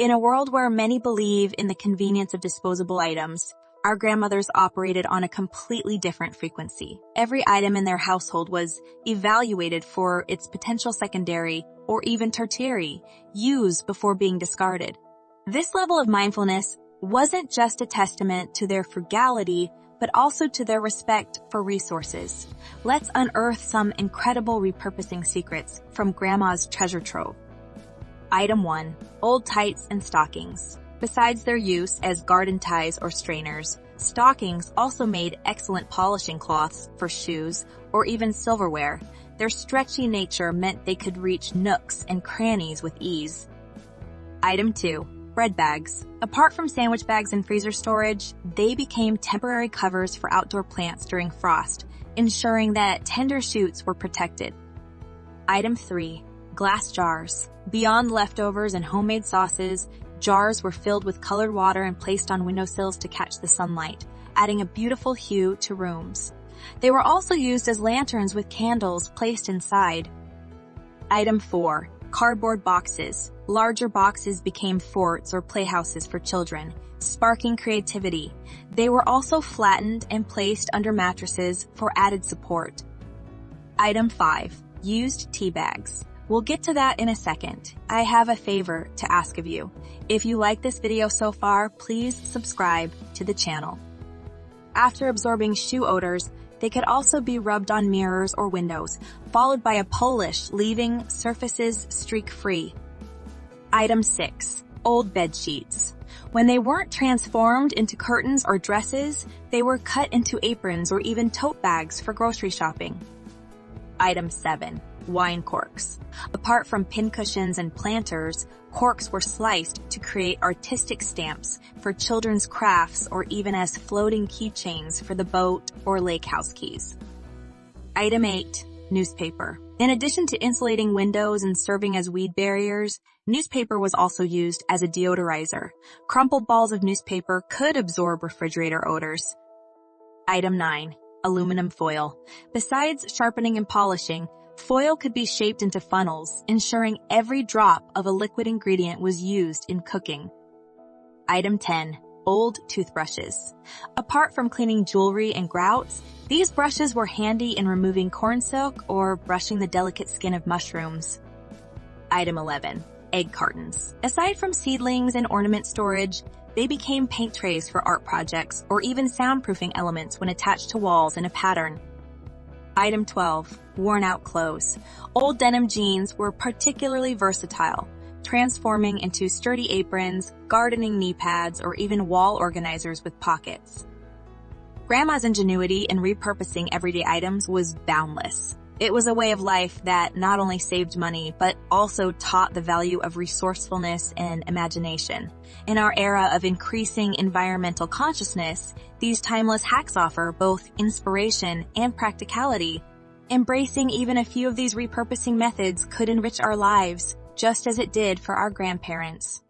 In a world where many believe in the convenience of disposable items, our grandmothers operated on a completely different frequency. Every item in their household was evaluated for its potential secondary or even tertiary use before being discarded. This level of mindfulness wasn't just a testament to their frugality, but also to their respect for resources. Let's unearth some incredible repurposing secrets from Grandma's treasure trove. Item 1. Old tights and stockings. Besides their use as garden ties or strainers, stockings also made excellent polishing cloths for shoes or even silverware. Their stretchy nature meant they could reach nooks and crannies with ease. Item 2. Bread bags. Apart from sandwich bags and freezer storage, they became temporary covers for outdoor plants during frost, ensuring that tender shoots were protected. Item 3. Glass jars. Beyond leftovers and homemade sauces, jars were filled with colored water and placed on windowsills to catch the sunlight, adding a beautiful hue to rooms. They were also used as lanterns with candles placed inside. Item 4. Cardboard boxes. Larger boxes became forts or playhouses for children, sparking creativity. They were also flattened and placed under mattresses for added support. Item 5. Used tea bags. We'll get to that in a second. I have a favor to ask of you. If you like this video so far, please subscribe to the channel. After absorbing shoe odors, they could also be rubbed on mirrors or windows, followed by a polish, leaving surfaces streak-free. Item 6. Old bed sheets. When they weren't transformed into curtains or dresses, they were cut into aprons or even tote bags for grocery shopping. Item 7. Wine corks. Apart from pincushions and planters, corks were sliced to create artistic stamps for children's crafts or even as floating keychains for the boat or lake house keys. Item 8. Newspaper. In addition to insulating windows and serving as weed barriers, newspaper was also used as a deodorizer. Crumpled balls of newspaper could absorb refrigerator odors. Item 9. Aluminum foil. Besides sharpening and polishing, foil could be shaped into funnels, ensuring every drop of a liquid ingredient was used in cooking. Item 10. Old toothbrushes. Apart from cleaning jewelry and grouts, these brushes were handy in removing corn silk or brushing the delicate skin of mushrooms. Item 11. Egg cartons. Aside from seedlings and ornament storage, they became paint trays for art projects or even soundproofing elements when attached to walls in a pattern. Item 12. Worn-out clothes. Old denim jeans were particularly versatile, transforming into sturdy aprons, gardening knee pads, or even wall organizers with pockets. Grandma's ingenuity in repurposing everyday items was boundless. It was a way of life that not only saved money, but also taught the value of resourcefulness and imagination. In our era of increasing environmental consciousness, these timeless hacks offer both inspiration and practicality. Embracing even a few of these repurposing methods could enrich our lives, just as it did for our grandparents.